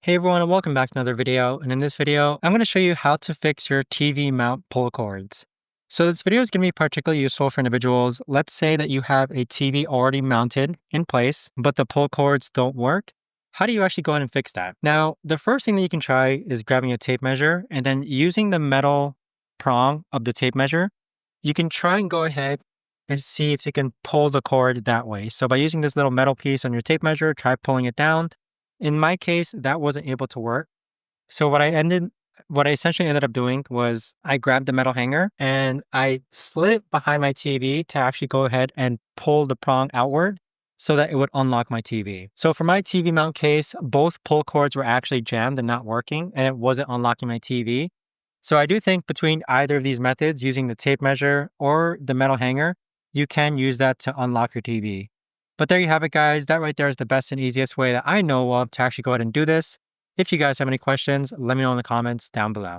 Hey everyone, and welcome back to another video. And in this video, I'm going to show you how to fix your TV mount pull cords. So this video is going to be particularly useful for individuals. Let's say that you have a TV already mounted in place, but the pull cords don't work. How do you actually go ahead and fix that? Now, the first thing that you can try is grabbing a tape measure and then using the metal prong of the tape measure, you can try and go ahead and see if you can pull the cord that way. So by using this little metal piece on your tape measure, try pulling it down. In my case, that wasn't able to work. So what I essentially ended up doing was I grabbed the metal hanger and I slid it behind my TV to actually go ahead and pull the prong outward so that it would unlock my TV. So for my TV mount case, both pull cords were actually jammed and not working, and it wasn't unlocking my TV. So I do think between either of these methods, using the tape measure or the metal hanger, you can use that to unlock your TV. But there you have it, guys. That right there is the best and easiest way that I know of to actually go ahead and do this. If you guys have any questions, let me know in the comments down below.